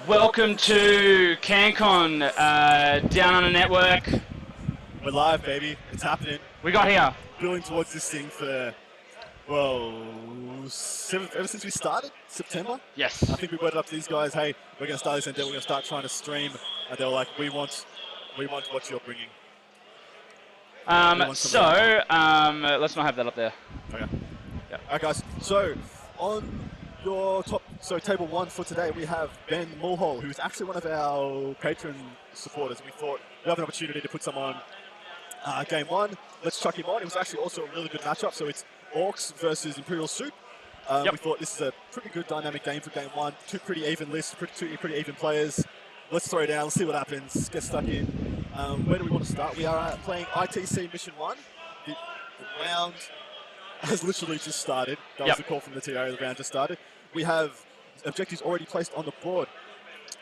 Welcome to Cancon, Down Under Network. We're live, baby. It's happening. We got here. Building towards this thing for, well, ever since we started, September. Yes. I think we went up to these guys, hey, we're going to start this and then we're going to start trying to stream. And they were like, we want what you're bringing. Let's not have that up there. Okay. Yep. All right, guys. So, on your top, table one for today, we have Ben Mulhall, who's actually one of our patron supporters. We thought we have an opportunity to put someone on game one. Let's chuck him on. It was actually also a really good matchup. So it's Orcs versus Imperial Soup. Yep. We thought this is a pretty good dynamic game for game one. Two pretty even lists, two pretty even players. Let's throw it down, see what happens, get stuck in. Where do we want to start? We are playing ITC Mission 1. The round has literally just started. That was the call from the TO, the round just started. We have objectives already placed on the board.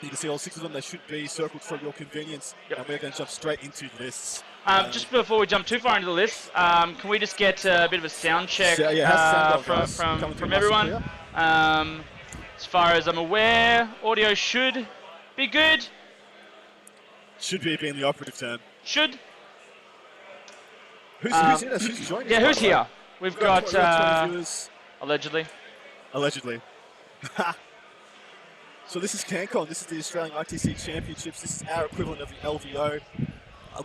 You can see all 6 of them. They should be circled for your convenience. Yep. And we're going to jump straight into lists. Just before we jump too far into the list, can we just get a bit of a sound check from everyone? As far as I'm aware, audio should be good. Should be being the operative term. Should. Who's in us? Who's joining us? Yeah, who's here? We've got 20 viewers. Allegedly. Allegedly. So this is Cancon. This is the Australian ITC Championships. This is our equivalent of the LVO.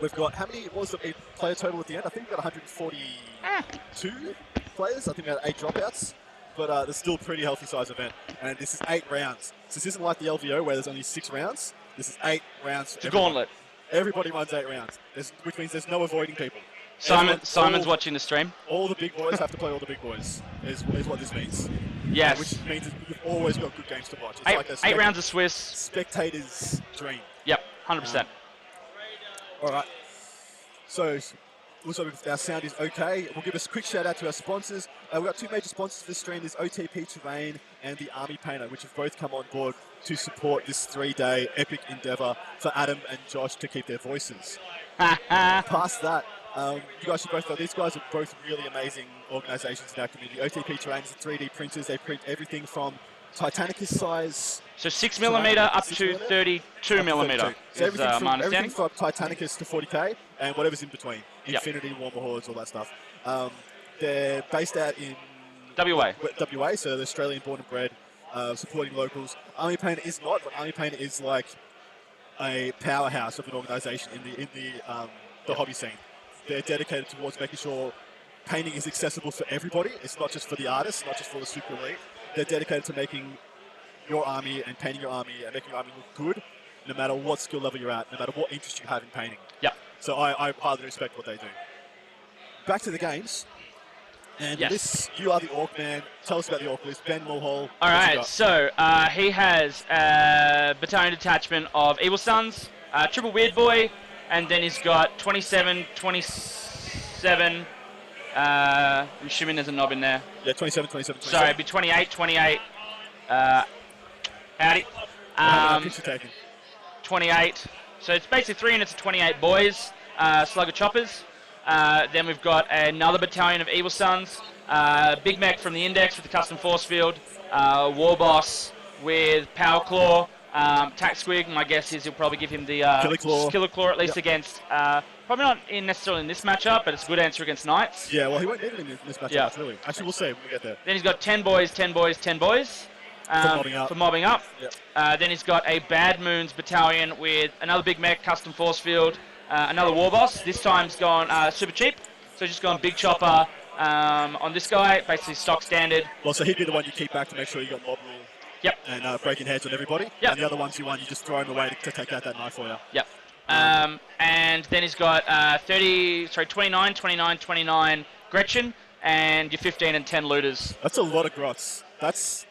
We've got, how many, what was the player total at the end? I think we've got 142 players. I think we had 8 dropouts. But it's still a pretty healthy size event. And this is 8 rounds. So this isn't like the LVO where there's only 6 rounds. This is 8 rounds. It's a gauntlet. Everybody runs 8 rounds, which means there's no avoiding people. Simon's watching the stream. All the big boys have to play all the big boys, is what this means. Yes. Which means you've always got good games to watch. It's 8 rounds of Swiss. Spectator's dream. Yep, 100%. All right. So, also if our sound is okay, we'll give a quick shout out to our sponsors. We've got 2 major sponsors for this stream. There's OTP Terrain and the Army Painter, which have both come on board to support this 3-day epic endeavor for Adam and Josh to keep their voices. Past that, you guys should both know these guys are both really amazing organizations in our community. OTP Terrain is 3D printers. They print everything from Titanicus size. So 6mm up to 32mm so is my understanding. Everything from Titanicus to 40k and whatever's in between. Infinity, Warmer Hordes, all that stuff. They're based out in WA, so they're Australian born and bred, supporting locals. Army Painter is not, but Army Painter is like a powerhouse of an organization in the hobby scene. They're dedicated towards making sure painting is accessible for everybody. It's not just for the artists, not just for the super elite. They're dedicated to making your army and painting your army and making your army look good, no matter what skill level you're at, no matter what interest you have in painting. Yeah. So I highly respect what they do. Back to the games. And this, you are the Orc man. Tell us about the Orc list. Ben Mulhall. All right, so he has a battalion detachment of Evil Sons, Triple Weird Boy, and then he's got 27, I'm assuming there's a knob in there. Yeah, 27. Sorry, it'd be 28. Howdy. Picture taken. 28. So it's basically 3 units of 28 boys, Slugger Choppers. Then we've got another battalion of Evil Sons, Big Mech from the Index with the custom force field, War Boss with Power Claw, Tack Squig. My guess is he'll probably give him the Killer Claw at least against, probably not necessarily in this matchup, but it's a good answer against Knights. Yeah, well, he won't need it in this matchup, really. Actually, we'll see when we get there. Then he's got 10 boys. For mobbing up. Yep. Then he's got a Bad Moons battalion with another Big Mech, custom force field, another War Boss. This time's gone super cheap, so just gone Big Chopper on this guy, basically stock standard. Well, so he'd be the one you keep back to make sure you got mob rule. Yep. And breaking heads on everybody. Yep. And the other ones you want, you just throw them away to take out that knife for you. Yep. And then he's got 29 Gretchen, and your 15 and 10 looters. That's a lot of grots. That's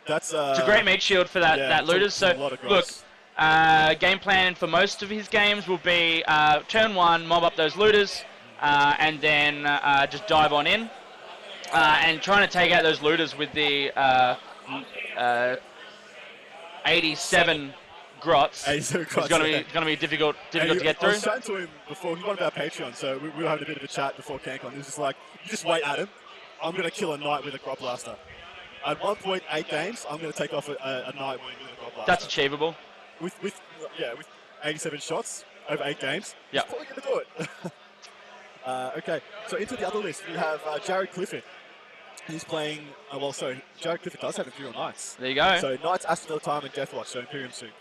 it's a great meat shield for that looters. So look, game plan for most of his games will be turn 1, mob up those looters, and then just dive on in, and trying to take out those looters with the 87 grots. It's going to be difficult to get through. I was chatting to him before. He wanted our Patreon, so we were having a bit of a chat before Cancon. He was just like, "You just wait, Adam. I'm going to kill a knight with a grot blaster." At 1.8 games, I'm going to take off a night with a grot blaster. That's achievable. with 87 shots over 8 games, Yep. he's probably going to do it. Okay, so into the other list, we have Jared Clifford. He's playing, Jared Clifford does have Imperial Knights. There you go. So Knights, Aston Time, and Deathwatch, so Imperium suit.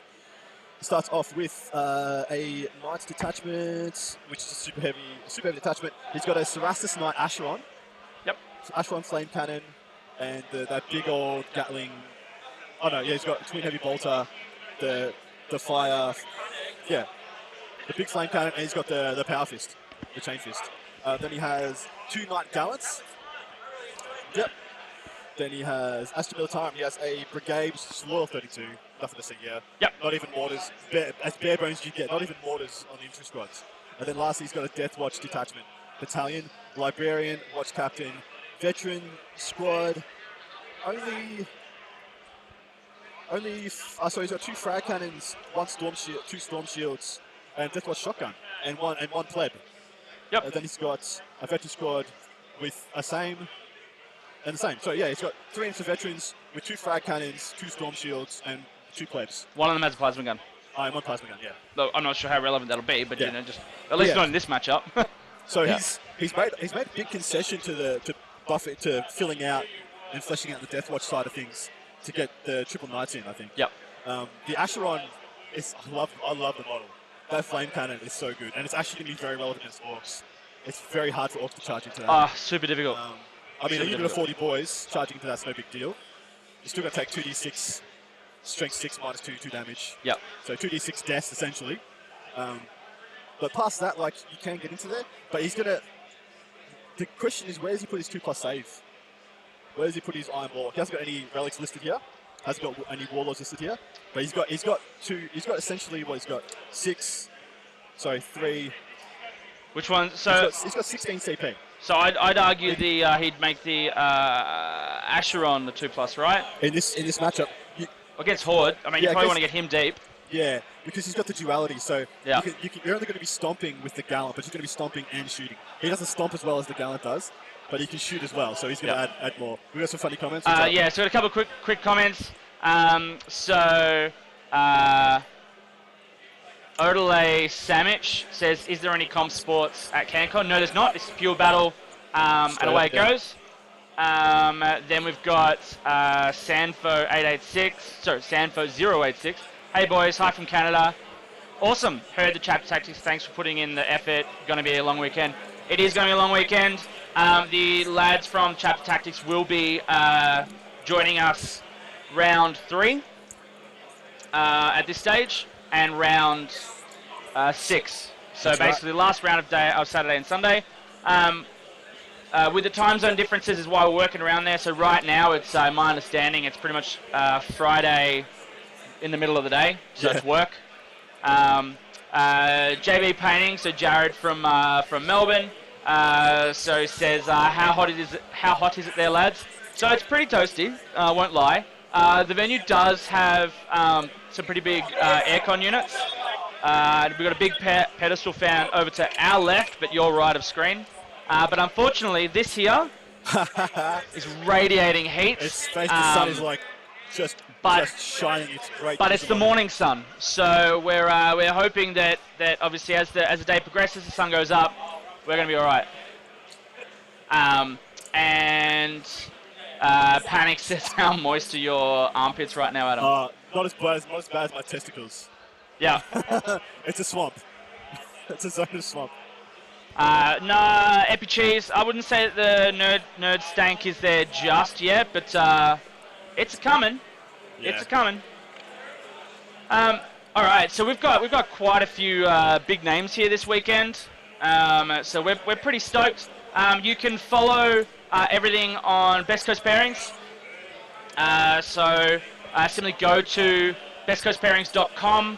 He starts off with a Knights detachment, which is a super heavy detachment. He's got a Cerastus Knight Acheron. Yep. Acheron Flame Cannon, and that big old Gatling. Oh no, yeah, he's got Twin Heavy Bolter, the fire, the big Flame Cannon, and he's got the Power Fist, the Chain Fist. Then he has 2 Knight Gallants. Yep. Then he has Aston Militarum. He has a Brigade, which is Loyal 32. Nothing to see here. Yep. Not even mortars. As bare bones as you get. Not even mortars on the infantry squads. And then lastly, he's got a Death Watch detachment. Battalion, Librarian, Watch Captain, Veteran Squad. So he's got 2 Frag Cannons, 1 Storm Shield, 2 Storm Shields, and Death Watch Shotgun, and one Pleb. Yep. And then he's got a Veteran Squad with a same. And the same. So yeah, he's got 3 infantry veterans with 2 frag cannons, 2 storm shields, and 2 plebs. One of them has a plasma gun. And 1 plasma gun, yeah. Though I'm not sure how relevant that'll be, but Yeah. you know, just at least not in this matchup. So Yeah. he's made a big concession to Buffett to filling out and fleshing out the Death Watch side of things to get the triple knights in, I think. Yep. The Acheron is I love the model. That flame cannon is so good, and it's actually going to be very relevant against orcs. It's very hard for orcs to charge into that. Ah, super difficult. I mean, a unit of 40 boys charging into that's no big deal. You're still going to take 2d6, strength 6 minus 2 damage. Yep. So 2d6 deaths, essentially. But past that, like, you can get into there. But he's going to... The question is, where does he put his 2+ save? Where does he put his Iron Ball? He hasn't got any relics listed here. Hasn't got any Warlords listed here. But he's got essentially, what, he's got 3... Which one? So he's got 16 CP. So I'd argue he'd make the Acheron the 2+, right? In this matchup, Against Horde, I mean, you probably want to get him deep. Yeah, because he's got the duality. So yeah. You're only going to be stomping with the Gallant, but you're going to be stomping and shooting. He doesn't stomp as well as the Gallant does, but he can shoot as well. So he's going to add more. We got some funny comments. Yeah, so we got a couple of quick comments. Odele Samic says, is there any comp sports at Cancon? No, there's not. It's pure battle, and away it goes. Then we've got Sanfo086. Hey boys, hi from Canada. Awesome. Heard the chapter tactics. Thanks for putting in the effort. Going to be a long weekend. It is going to be a long weekend. The lads from chapter tactics will be joining us round 3 at this stage, and round 6. So That's basically, last round of Saturday and Sunday. With the time zone differences is why we're working around there. So right now, it's my understanding it's pretty much Friday in the middle of the day. So it's work. JB Painting, so Jared from Melbourne, so says how hot is it there, lads? So it's pretty toasty. Won't lie. The venue does have some pretty big aircon units. We've got a big pedestal fan over to our left, but your right of screen. But unfortunately, this here is radiating heat. Its face, the sun is like just shining. It's great. But it's the morning sun, so we're hoping that obviously as the day progresses, the sun goes up, we're going to be all right. Panic says, how moist are your armpits right now, Adam? Not as bad as my testicles. Yeah. It's a swamp. It's a zone of swamp. Nah, Epi Cheese, I wouldn't say that the nerd stank is there just yet, but it's coming. Yeah. It's coming. All right, so we've got quite a few big names here this weekend. So we're pretty stoked. You can follow everything on Best Coast Pairings. Simply go to bestcoastpairings.com.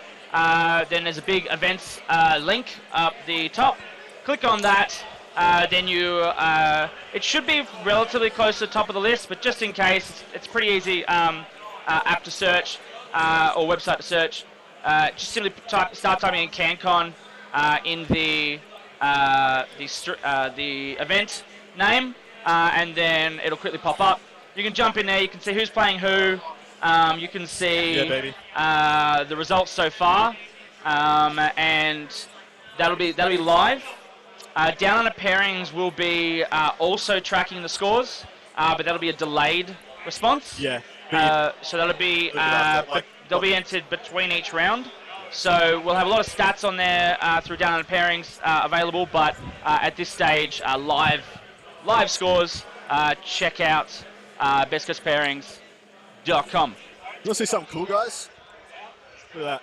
Then there's a big events link up the top. Click on that. Then it should be relatively close to the top of the list, but just in case, it's pretty easy app to search or website to search. Just simply start typing in Cancon in the event name, and then it'll quickly pop up. You can jump in there. You can see who's playing who. You can see Yeah, baby. the results so far, and that'll be live. Down Under Pairings will be also tracking the scores, but that'll be a delayed response. Yeah. So that'll be after, like, they'll be entered between each round. So we'll have a lot of stats on there through Down Under Pairings available, but at this stage, live scores. Check out bestcoastpairings.com. You want to see something cool, guys? Look at that.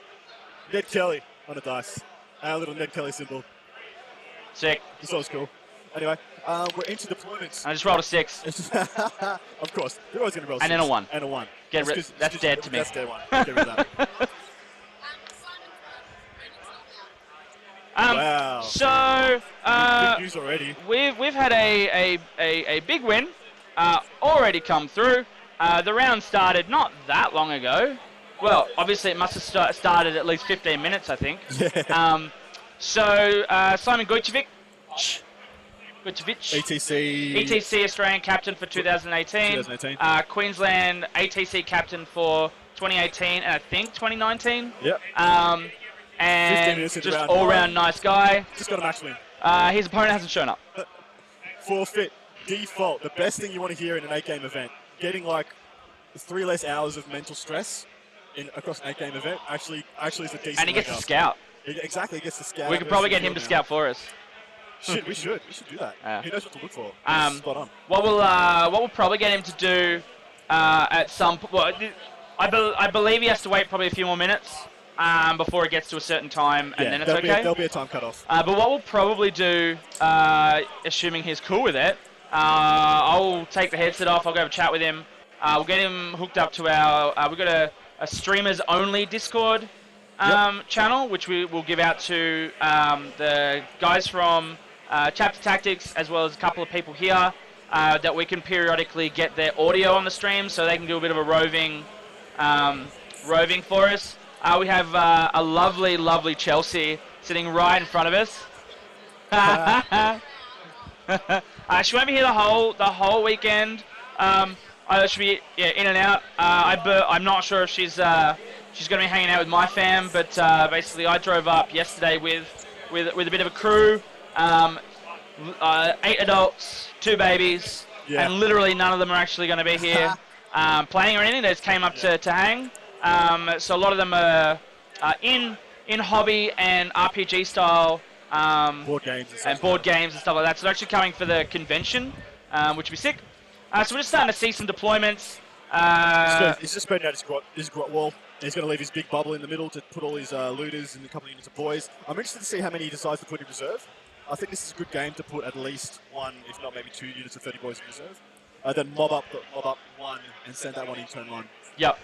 Ned Kelly on a dice. Our little Ned Kelly symbol. Sick. This was cool. Anyway, we're into deployments. I just rolled a 6. Of course. They're always going to roll 6. And then a 1. And a 1. That's dead to me. That's dead one. Get rid of that. Wow. So big news already. We've had a big win already come through. The round started not that long ago. Well, obviously it must have started at least 15 minutes, I think. Yeah. So Simon Gojkovic, ETC Australian captain for 2018. Queensland ATC captain for 2018 and I think 2019. Yep. And just all-round nice guy. Just got a match win. His opponent hasn't shown up. Forfeit, default, the best thing you want to hear in an 8-game event. Getting like 3 less hours of mental stress across an 8-game event actually is a decent. And he gets to scout. Exactly, he gets to scout. We could probably get him to scout for us. We should do that. He knows what to look for. Spot on. What we'll probably get him to do at some point. Well, I believe he has to wait probably a few more minutes before it gets to a certain time, and then it's okay. There'll be a time cutoff. But what we'll probably do, assuming he's cool with it, I'll take the headset off. I'll go have a chat with him. We'll get him hooked up to our. We've got a streamers only Discord channel, which we will give out to the guys from Chapter Tactics, as well as a couple of people here that we can periodically get their audio on the stream, so they can do a bit of a roving for us. We have a lovely Chelsea sitting right in front of us. She won't be here the whole weekend. She'll be in and out. I'm not sure if she's going to be hanging out with my fam, but basically I drove up yesterday with a bit of a crew, 8 adults, 2 babies, and literally none of them are actually going to be here playing or anything. They just came up to hang. So a lot of them are in hobby and RPG style board games and stuff like that. So they're actually coming for the convention, which would be sick. So we're just starting to see some deployments. He's just spreading out his grot wall. He's going to leave his big bubble in the middle to put all his looters and a couple of units of boys. I'm interested to see how many he decides to put in reserve. I think this is a good game to put at least 1, if not maybe 2 units of 30 boys in reserve. Then mob up 1 and send that one in turn 1. Yep.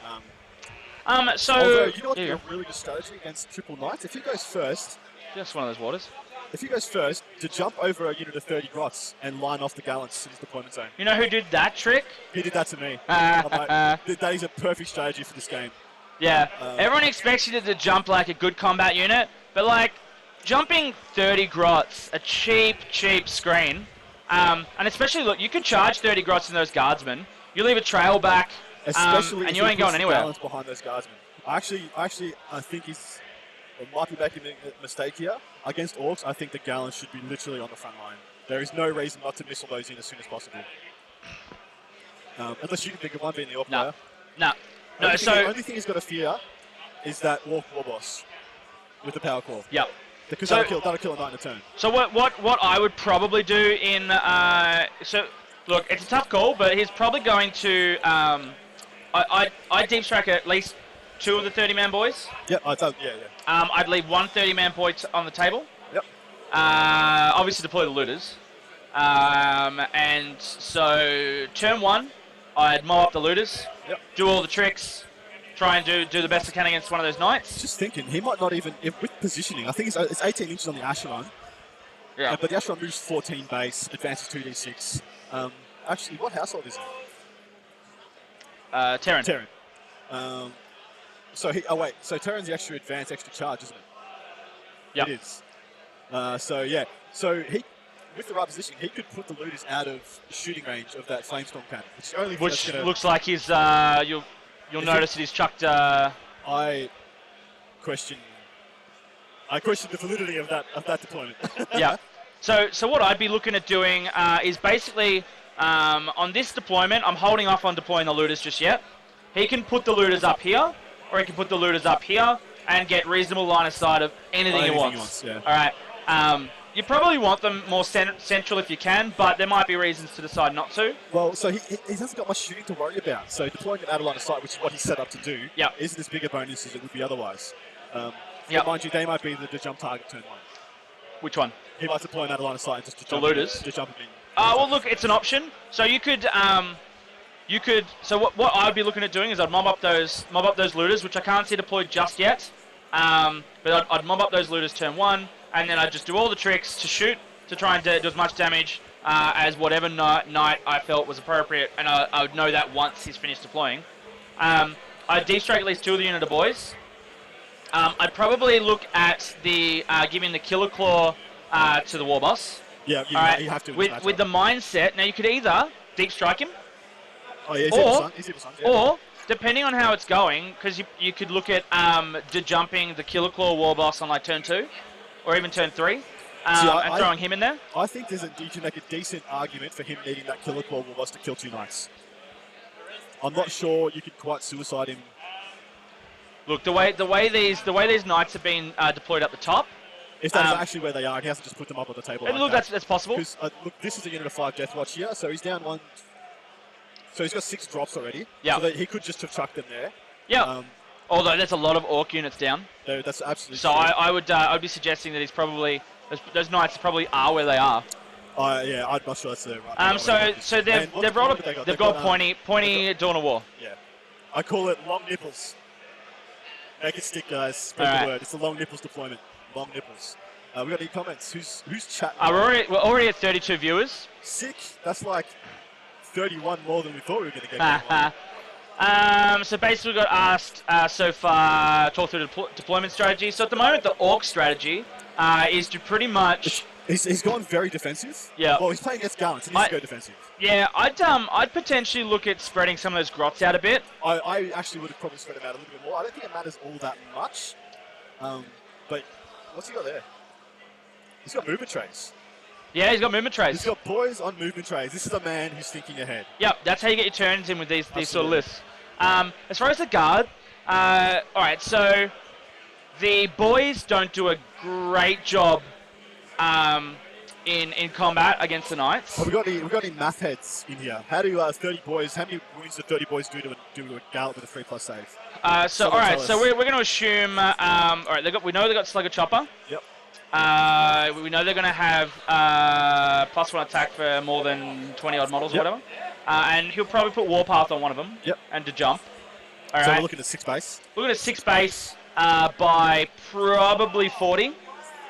So although, you know what's a really good strategy against triple knights? If he goes first, just one of those waters. If he goes first, to jump over a unit of 30 grots and line off the gallants in his deployment zone. You know who did that trick? He did that to me. That is a perfect strategy for this game. Yeah. Everyone expects you to jump like a good combat unit, but like jumping 30 grots, a cheap screen, and especially look, you can charge 30 grots in those guardsmen. You leave a trail back, especially and you ain't going anywhere. Behind those guardsmen. I think he's. It might be making a mistake here. Against Orcs, I think the gallants should be literally on the front line. There is no reason not to missile those in as soon as possible. Unless you can think of one being the Orc player. No. The only thing he's got to fear is that Orc War Boss with the Power Core. Yep. Because that'll kill a knight in a turn. So what I would probably do in... look, it's a tough call, but he's probably going to... I deep strike at least 2 of the 30-man boys. Yep, I'd leave 1 30-man boy on the table. Yep. Obviously deploy the looters. And so turn 1, I'd mow up the looters. Yep. Do all the tricks. Try and do the best I can against one of those knights. Just thinking, he might not even... with positioning, I think it's 18 inches on the Ashelon. Yeah. But the Ashelon moves 14 base, advances 2d6. Actually, what household is it? Terran. So Terran's the extra advance, extra charge, isn't it? Yep. It is. So he, with the right position, he could put the looters out of shooting range of that flamestorm cannon, which looks like he's you'll notice that he's chucked. I question the validity of that deployment. Yeah. So what I'd be looking at doing is basically on this deployment, I'm holding off on deploying the looters just yet. He can put the looters up here, or he can put the looters up here and get reasonable line of sight of anything he wants. Yeah. All right. You probably want them more central if you can, but there might be reasons to decide not to. Well, so he hasn't got much shooting to worry about. So deploying it out of line of sight, which is what he's set up to do, isn't as big a bonus as it would be otherwise. Mind you, they might be the jump target turn 1. Which one? He might deploy out of line of sight and just to jump. The looters? To jump in. Well, look, it's an option. So you could. So what I'd be looking at doing is I'd mob up those looters, which I can't see deployed just yet. But I'd mob up those looters turn 1, and then I'd just do all the tricks to shoot to try and do as much damage as whatever night I felt was appropriate, and I would know that once he's finished deploying. I'd deep strike at least 2 of the unit of boys. I'd probably look at the giving the killer claw to the war boss. Yeah, you have to. With the mindset, now you could either deep strike him, or depending on how it's going, because you could look at de-jumping the killer claw war boss on like turn 2, or even turn 3, and throwing him in there. I think you can make a decent argument for him needing that killer claw war boss to kill 2 knights. I'm not sure you could quite suicide him. Look, the way these knights have been deployed up the top. If that's actually where they are, he hasn't just put them up on the table. Look, that's possible. Look, this is a unit of 5 Death Watch here, so he's down 1. So he's got 6 drops already. Yeah. So he could just have chucked them there. Yeah. Although there's a lot of orc units down. That's absolutely. So I would be suggesting that he's probably those knights probably are where they are. Yeah, I'm not sure that's the right. So they've got pointy Dawn of War. Yeah. I call it long nipples. Make it stick, guys. Spread the word. It's the long nipples deployment. Long nipples. We got any comments? Who's chatting? We're already at 32 viewers. Sick. That's like 31 more than we thought we were going to get. So basically we got asked so far, talk through the deployment strategy. So at the moment the orc strategy is to pretty much... He's gone very defensive. Yeah. Well, he's playing against Garland, so he needs to go defensive. Yeah, I'd potentially look at spreading some of those grots out a bit. I actually would have probably spread them out a little bit more. I don't think it matters all that much. But what's he got there? He's got movement trays. Yeah, he's got movement trays. He's got boys on movement trays. This is a man who's thinking ahead. Yep, that's how you get your turns in with these sort of lists. As far as the guard, all right, so the boys don't do a great job in combat against the knights. We got any math heads in here? How do 30 boys? How many wounds do 30 boys do to a gallop with a 3+ save? All right, so we're going to assume. All right, we know they got Slugger Chopper. Yep. We know they're going to have +1 attack for more than 20 odd models or whatever, and he'll probably put Warpath on one of them. Yep. And to jump. All so right. we're looking at 6 base. Looking at 6 base by probably 40.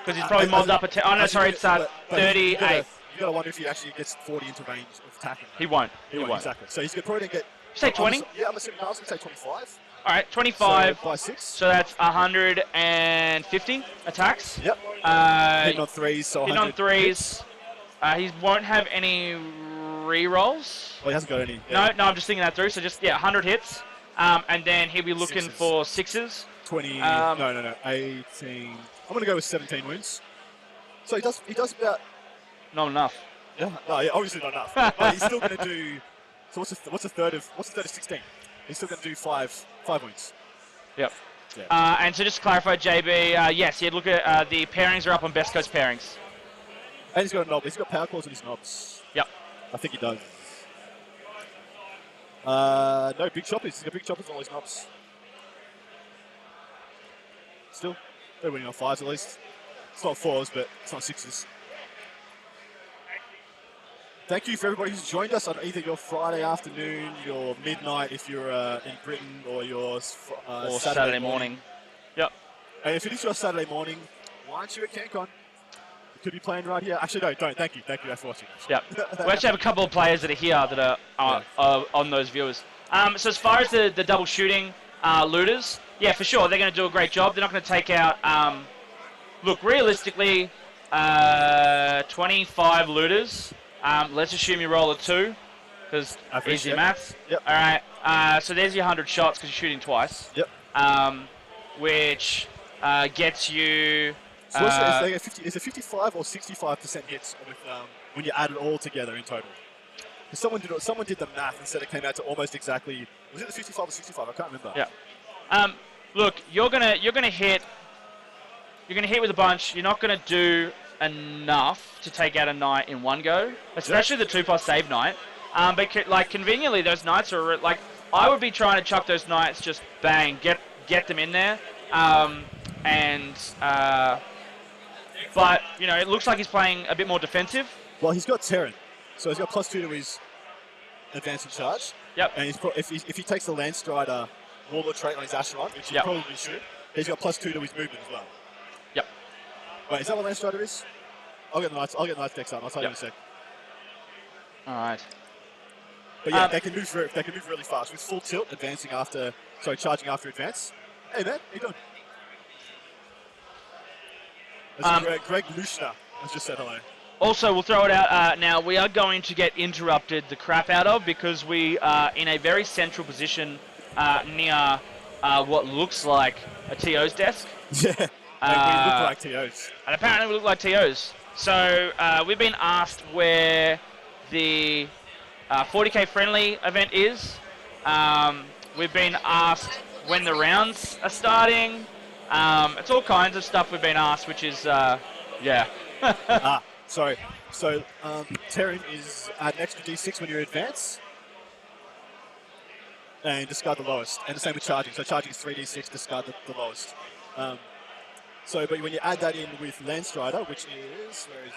Because he's probably mobbed up a... Oh, no, sorry, it's 38. You got to wonder if he actually gets 40 into range of attacking. He won't. He won't, exactly. So he's probably going to get... Say 20? I'm assuming I was going to say 25. All right, 25. So by 6. So that's 150 attacks. Yep. Hitting on 3s, so 100. Hitting on 3s. He won't have any re-rolls. Well, he hasn't got any. Yeah. No, I'm just thinking that through. So just, 100 hits. And then he'll be looking for 6s. 20... No. 18... I'm going to go with 17 wounds. So he does about... Not enough. Yeah, obviously not enough. But he's still going to do... So what's a third of 16? He's still going to do 5 wounds. Yep. Yeah. And so just to clarify, JB, yes, you'd look at the pairings are up on Best Coast pairings. And he's got a knob. He's got power claws on his knobs. Yep. I think he does. No, big choppers. He's got big choppers on all his knobs. Still. They're winning on 5s at least. It's not 4s, but it's not 6s. Thank you for everybody who's joined us on either your Friday afternoon, your midnight if you're in Britain, or your Saturday morning. Yep. And if it is your Saturday morning, why aren't you at Cancon? You could be playing right here. Actually, no, don't. Thank you for watching. Yep. We actually have a couple of players that are here that are on those viewers. So as far as the double shooting looters, yeah, for sure, they're going to do a great job. They're not going to take out... look, realistically, 25 looters. Let's assume you roll a 2. because Average, easy yep. maths. Yep. All right. So there's your 100 shots because you're shooting twice. Yep. Which gets you. So what's it, is it 55 or 65% hits with when you add it all together in total? Because someone did the math and said it came out to almost exactly. Was it the 55 or 65? I can't remember. Yeah. Look, you're gonna hit. You're gonna hit with a bunch. You're not gonna do enough to take out a knight in one go, especially the 2+ save knight. But like conveniently, those knights are like I would be trying to chuck those knights just bang, get them in there, but you know it looks like he's playing a bit more defensive. Well, he's got Terran, so he's got +2 to his advance and charge. Yep. And if he takes the Landstrider Warlord trait on his Acheron, which he probably should, he's got +2 to his movement as well. Yep. Wait, is that what Landstrider is? I'll get Knights decks up. I'll tell you in a sec. All right. But yeah, they can move really fast with full tilt, charging after advance. Hey man, how you doing? Greg Lushna has just said hello. Also, we'll throw it out now. We are going to get interrupted the crap out of because we are in a very central position near what looks like a TO's desk. Yeah, we look like TOs. And apparently we look like TOs. So we've been asked where the 40k friendly event is. We've been asked when the rounds are starting. It's all kinds of stuff we've been asked, which is, yeah. Sorry. So, Terran is add an extra d6 when you advance. And discard the lowest. And the same with charging. So charging is 3d6, discard the lowest. But when you add that in with Landstrider, which is, where is it?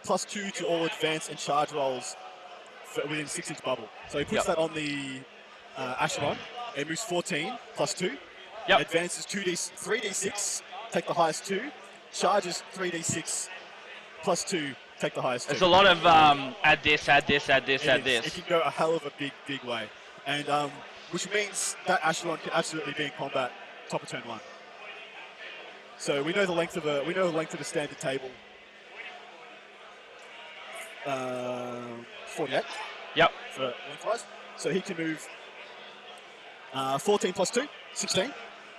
+2 to all advance and charge rolls within 6-inch bubble. So he puts that on the Acheron. It moves 14 +2. Yep. Advances 3d6, take the highest 2. Charges 3d6 +2, take the highest 2. There's a lot of add this. It can go a hell of a big way. And which means that Acheron can absolutely be in combat top of turn 1. So we know the length of a standard table. 48. Yep. For lengthwise. So he can move 14 +2, 16.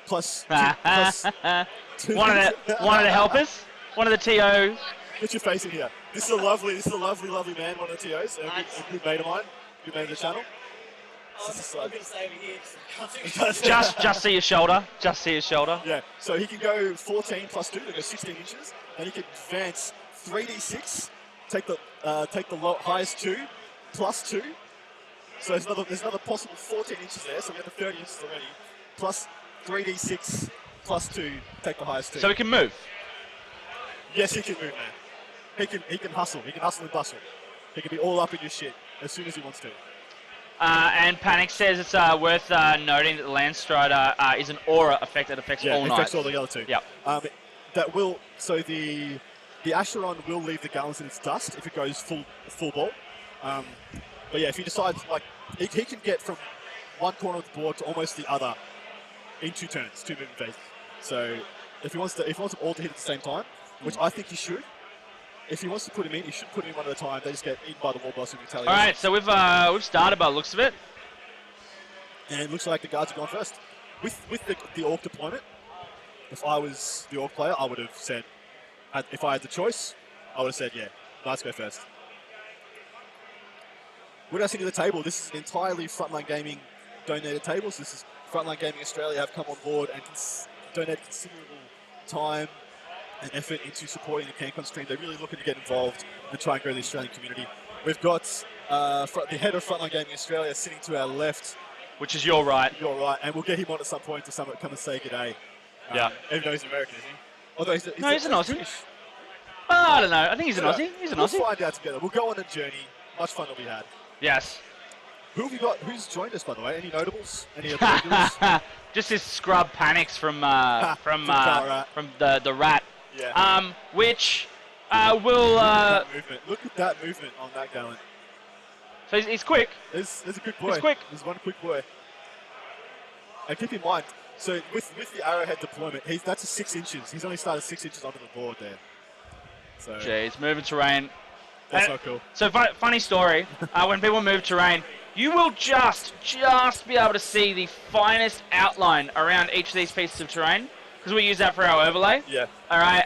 Plus 2, +2. One of the helpers, one of the TO. Get your face in here. This is a lovely man, one of the TOs. A good mate of mine, good mate of the channel. I'm going to stay over here. Just see your shoulder. Just see your shoulder. Yeah. So he can go 14 +2. They go 16 inches. Then he can advance 3d6. Take the highest 2 +2. So there's another possible 14 inches there. So we have the 30 inches already. Plus 3d6 +2. Take the highest 2. So he can move. Yes, he can move, man. He can hustle. He can hustle and bustle. He can be all up in your shit as soon as he wants to. And Panic says it's worth noting that the Landstrider is an aura effect that affects all it knights. affects all the other 2. Yep. The Acheron will leave the gallons in its dust if it goes full ball. But yeah, if he decides he can get from one corner of the board to almost the other in 2 turns, 2 movement phases. So if he wants them all to hit at the same time, which I think he should. If he wants to put him in, he should put him in one at a time. They just get eaten by the wall boss and retaliation. All right, so we've started by the looks of it. And it looks like the guards have gone first. With the Orc deployment, if I was the Orc player, I would have said, if I had the choice, I would have said, yeah, Knights go first. What else into the table? This is an entirely Frontline Gaming donated table. So this is Frontline Gaming Australia have come on board and donated considerable time and effort into supporting the Cancon stream. They're really looking to get involved and try and grow the Australian community. We've got the head of Frontline Gaming Australia sitting to our left. Which is your right. You're right, and we'll get him on at some point to come and say g'day. Yeah. Even though he's American, isn't he? Although he's an Aussie. I don't know. I think he's an Aussie. He's an Aussie. We'll find out together. We'll go on a journey. Much fun will be had. Yes. Who have you got? Who's joined us, by the way? Any notables? Any other regulars? Just this scrub Panics from the rat. Yeah. Which will. Look at that movement on that gallant. So he's quick. There's a good boy. He's quick. There's one quick boy. And keep in mind, so with the arrowhead deployment, that's a 6 inches. He's only started 6 inches onto the board there. So. Jeez, moving terrain. That's not cool. So funny story, when people move terrain, you will just be able to see the finest outline around each of these pieces of terrain, because we use that for our overlay. Yeah. All right.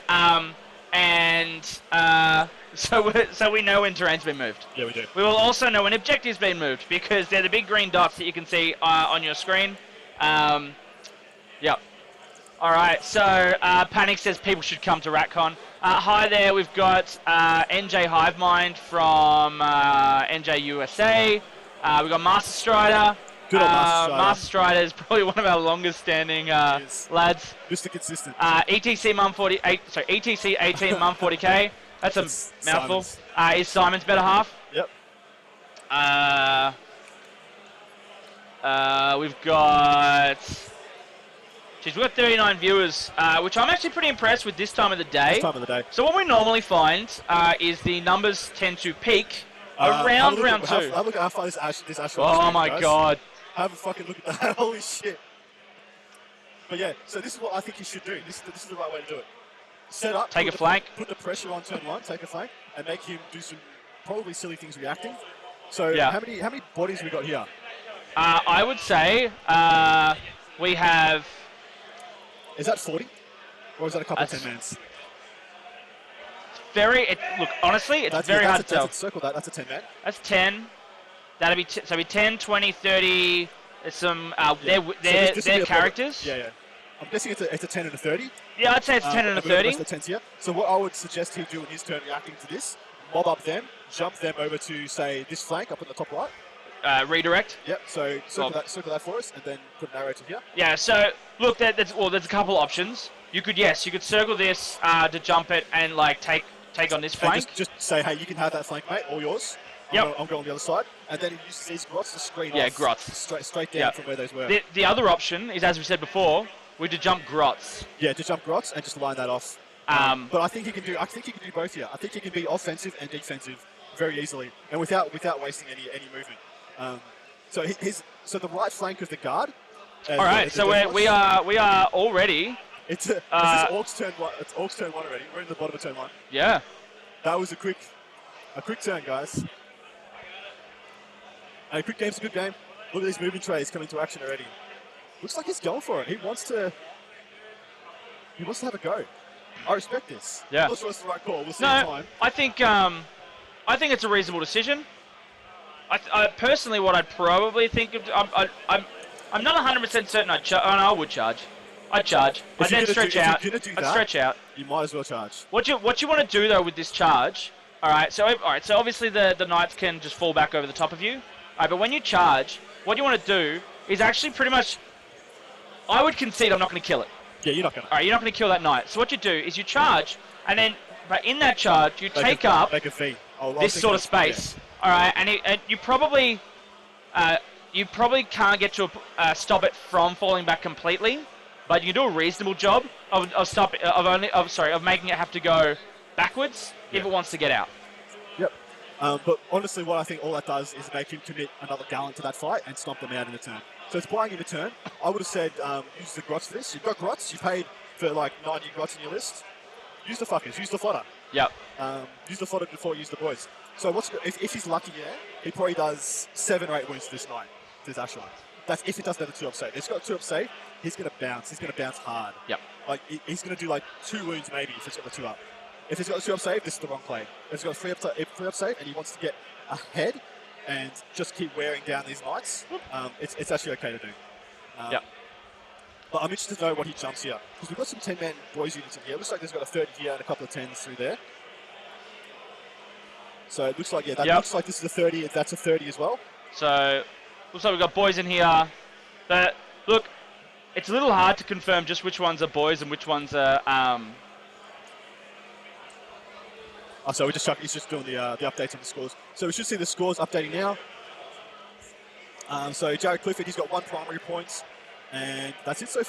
So we know when terrain's been moved. Yeah, we do. We will also know when objectives been moved, because they're the big green dots that you can see on your screen. Yep. All right, so Panic says people should come to RatCon. Hi there, we've got NJ Hivemind from NJ USA. We've got Master Strider. Good old Master Strider. Master Strider is probably one of our longest standing lads. Mr. Consistent. ETC Mum 48. Sorry, ETC 18 Mum 40K. That's a mouthful. Is Simon's better half? Yep. We've got. Jeez, we've got 39 viewers, which I'm actually pretty impressed with this time of the day. This time of the day. So what we normally find is the numbers tend to peak around round 2. Have a look at how far this Ash Oh my god. Have a fucking look at that. Holy shit. But yeah, so this is what I think you should do. This is the right way to do it. Set up. Take a flank. Put the pressure on turn 1, take a flank, and make him do some probably silly things reacting. So Yeah. how many bodies have we got here? I would say we have... Is that 40? Or is that a couple of That's 10-mans? Look, honestly, it's very hard to tell. Circle that. That's a 10-man. That's 10. That'd be so be 10, 20, 30. There's some they're characters. Yeah. I'm guessing it's a 10 and a 30. Yeah, I'd say it's 10 and a 30. The 10s here. So what I would suggest he do in his turn reacting to this, mob up them, jump them over to, say, this flank up in the top right. Redirect. Yep, so circle that for us, and then put an arrow to here. Yeah, so look, there's a couple options. You could circle this to jump it and like take on this flank. And just say, hey, you can have that flank, mate, all yours. I'm going on the other side, and then he uses these grots to screen off. Grots. Straight down from where those were. The other option is, as we said before, we to jump grots. Yeah, to jump grots and just line that off. But I think he can do both here. I think he can be offensive and defensive very easily, and without wasting any movement. So the right flank of the guard. All right, so we are already. It's Orcs turn 1. It's Orcs turn 1 already. We're in the bottom of turn 1. Yeah. That was a quick turn, guys. A quick game's a good game. Look at these movement trays coming to action already. Looks like he's going for it. He wants to have a go. I respect this. Yeah. I'm not sure it's the right call. We'll see in time. I think it's a reasonable decision. I personally, what I'd probably think of, I'm not 100% certain I would charge. I'd charge. I'd then stretch out. I'd stretch out. You might as well charge. What you want to do though with this charge? All right. So obviously the knights can just fall back over the top of you. All right, but when you charge, what you want to do is actually pretty much. I would concede I'm not going to kill it. Yeah, you're not going to. All right, you're not going to kill that knight. So what you do is you charge, and then but in that charge you take up this sort of space. Yeah. All right, and you probably can't get to stop it from falling back completely, but you can do a reasonable job of making it have to go backwards if it wants to get out. Yep. But honestly, what I think all that does is make him commit another gallon to that fight and stomp them out in a turn. So it's buying him a turn. I would have said use the grots for this. You've got grots. You paid for like 90 grots in your list. Use the fuckers. Use the fodder. Yep. Use the fodder before you use the boys. So if he's lucky, he probably does 7 or 8 wounds to this knight, to this Ashley. That's if he doesn't have a 2-up save. If he's got a 2-up save, he's going to bounce. He's going to bounce hard. Yep. Like he's going to do like 2 wounds maybe if he's got the 2-up. If he's got a 2-up save, this is the wrong play. If he's got a 3-up save and he wants to get ahead and just keep wearing down these knights, it's actually okay to do. Yep. But I'm interested to know what he jumps here. Because we've got some 10-man boys units in here. It looks like there's got a 30 here and a couple of 10s through there. So it looks like, looks like this is a 30. That's a 30 as well. So looks like we've got boys in here. But look, it's a little hard to confirm just which ones are boys and which ones are... So he's just doing the updates on the scores. So we should see the scores updating now. So Jared Clifford, he's got 1 primary point. And that's it so far.